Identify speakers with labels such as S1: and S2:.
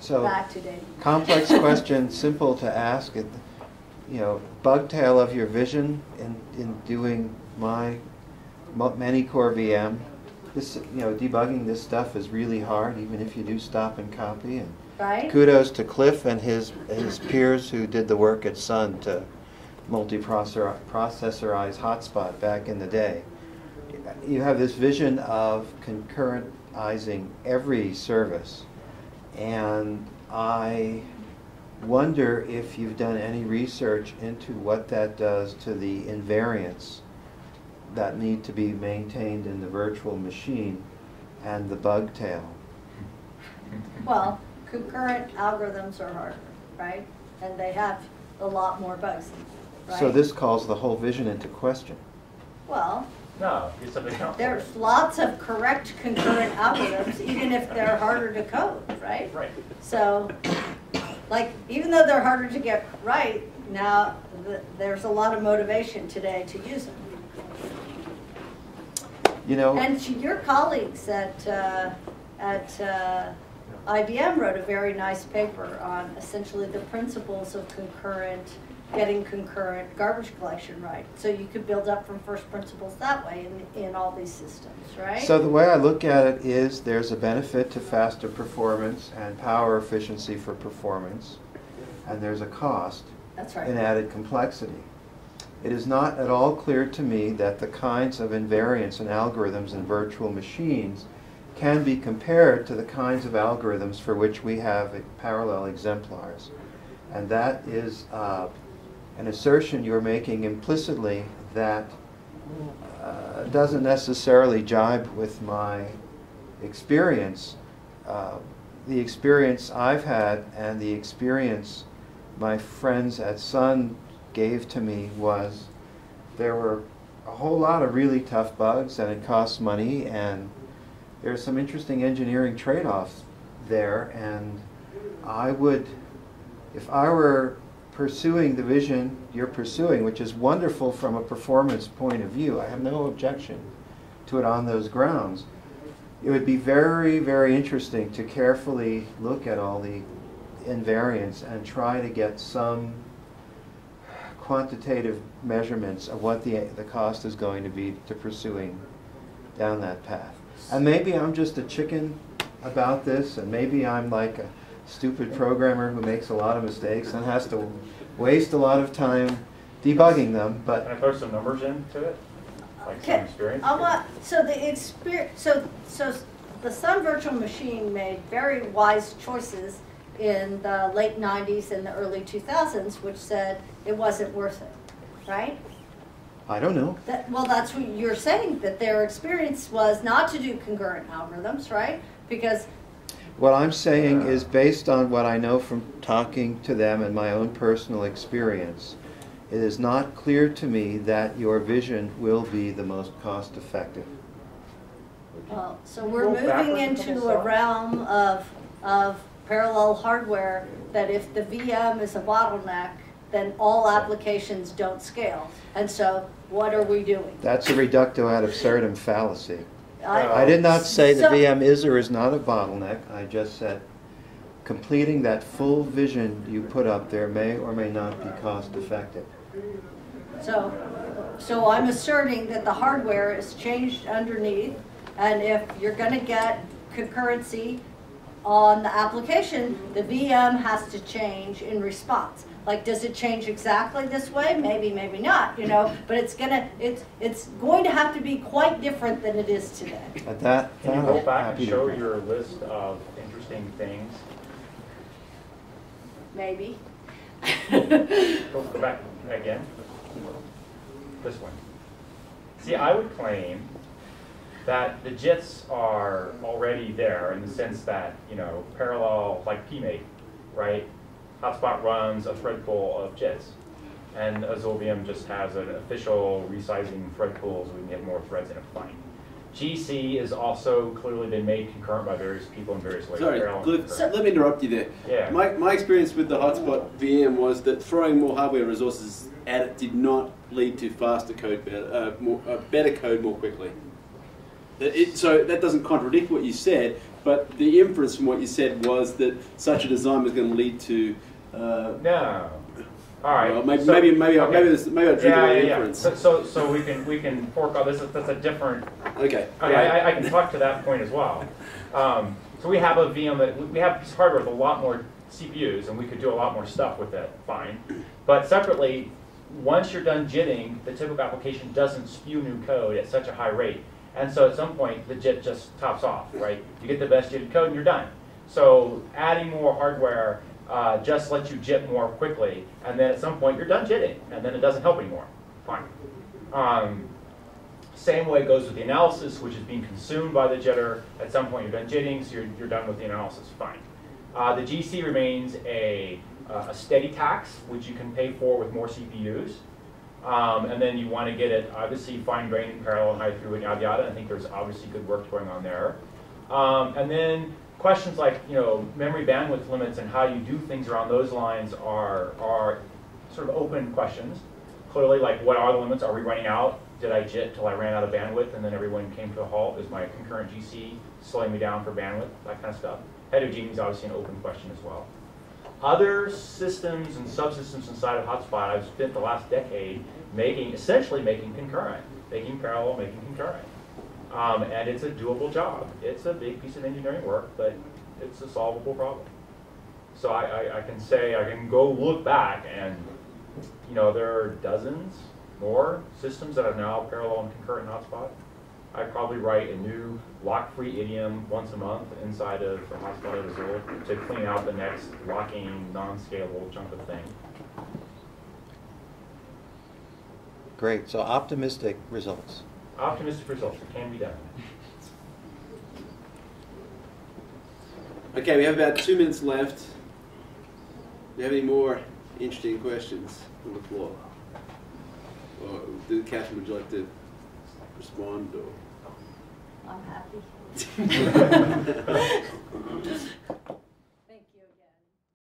S1: So,
S2: back to Dave.
S1: complex question, simple to ask. Bugtail of your vision in doing my many core VM. This, debugging this stuff is really hard, even if you do stop and copy. And
S2: Right?
S1: kudos to Cliff and his peers who did the work at Sun to multi-processorize hotspot back in the day. You have this vision of concurrentizing every service, and I wonder if you've done any research into what that does to the invariants that need to be maintained in the virtual machine and the bug tail.
S2: Well, concurrent algorithms are harder, right? And they have a lot more bugs, right?
S1: So this calls the whole vision into question.
S2: Well,
S3: No, it's something else.
S2: there's lots of correct concurrent algorithms, even if they're harder to code, right?
S3: Right.
S2: So, like, even though they're harder to get right, now there's a lot of motivation today to use them. And your colleagues at IBM wrote a very nice paper on essentially the principles of getting concurrent garbage collection right. So you could build up from first principles that way in all these systems, right?
S1: So the way I look at it is there's a benefit to faster performance and power efficiency for performance, and there's a cost in added complexity. It is not at all clear to me that the kinds of invariants and algorithms in virtual machines can be compared to the kinds of algorithms for which we have parallel exemplars. And that is an assertion you're making implicitly that doesn't necessarily jibe with my experience. The experience I've had and the experience my friends at Sun gave to me was there were a whole lot of really tough bugs, and it costs money, and there's some interesting engineering trade-offs there. And I would, if I were pursuing the vision you're pursuing, which is wonderful from a performance point of view, I have no objection to it on those grounds, it would be very, very interesting to carefully look at all the invariants and try to get some quantitative measurements of what the cost is going to be to pursuing down that path. And maybe I'm just a chicken about this, and maybe I'm like a stupid programmer who makes a lot of mistakes and has to waste a lot of time debugging them. But
S3: can I throw some numbers into it, like some experience?
S2: So the experience, so the Sun Virtual Machine made very wise choices in the late 90s and the early 2000s, which said it wasn't worth it, right?
S1: I don't know.
S2: Well, that's what you're saying, that their experience was not to do concurrent algorithms, right? Because
S1: what I'm saying is based on what I know from talking to them and my own personal experience. It is not clear to me that your vision will be the most cost effective.
S2: Well, so we're moving into a realm of parallel hardware that if the VM is a bottleneck, then all applications don't scale. And so what are we doing?
S1: That's a reductio ad absurdum fallacy. I did not say the VM is or is not a bottleneck. I just said completing that full vision you put up there may or may not be cost effective.
S2: So I'm asserting that the hardware is changed underneath, and if you're going to get concurrency on the application, the VM has to change in response. Like, does it change exactly this way? Maybe, maybe not, you know, but it's going to have to be quite different than it is today.
S1: Can
S3: you go back and show your list of interesting things?
S2: Maybe.
S3: Go back again. This one. See, I would claim that the JITs are already there in the sense that, you know, parallel, like PMate, right? Hotspot runs a thread pool of JITs. And Azul VM just has an official resizing thread pool so we can get more threads in a fight. GC has also clearly been made concurrent by various people in various ways.
S4: Sorry, Cliff, let me interrupt you there.
S3: Yeah.
S4: My experience with the Hotspot VM was that throwing more hardware resources at it did not lead to faster code, better code more quickly. So that doesn't contradict what you said, But the inference from what you said was that such a design was going to lead to.
S3: No. All right.
S4: Well, maybe I drew the inference.
S3: So we can fork all this. That's a different.
S4: Okay.
S3: I can talk to that point as well. So we have a VM that we have a piece of hardware with a lot more CPUs, and we could do a lot more stuff with it. Fine. But separately, once you're done JITting, the typical application doesn't spew new code at such a high rate. And so at some point, the JIT just tops off, right? You get the best JITted code and you're done. So adding more hardware just lets you JIT more quickly. And then at some point, you're done JITting. And then it doesn't help anymore. Fine. Same way it goes with the analysis, which is being consumed by the jitter. At some point, you're done JITting, so you're done with the analysis. Fine. The GC remains a steady tax, which you can pay for with more CPUs. And then you want to get it, obviously, fine-grained and parallel and high throughput, yada, yada. I think there's obviously good work going on there. And then questions like, memory bandwidth limits and how you do things around those lines are sort of open questions. Clearly, like, what are the limits? Are we running out? Did I JIT till I ran out of bandwidth and then everyone came to a halt? Is my concurrent GC slowing me down for bandwidth? That kind of stuff. Heterogeneity is obviously an open question as well. Other systems and subsystems inside of Hotspot, I've spent the last decade essentially making concurrent, making parallel, making concurrent. And it's a doable job. It's a big piece of engineering work, but it's a solvable problem. So I can say, I can go look back and, there are dozens more systems that are now parallel and concurrent in Hotspot. I probably write a new lock-free idiom once a month inside of the Hotspot of Azure to clean out the next locking, non-scalable chunk of thing.
S1: Great. So optimistic results.
S3: Optimistic results. It can be done.
S4: Okay, we have about 2 minutes left. Do you have any more interesting questions on the floor? Or Kathryn, would you like to respond? Or?
S2: I'm happy.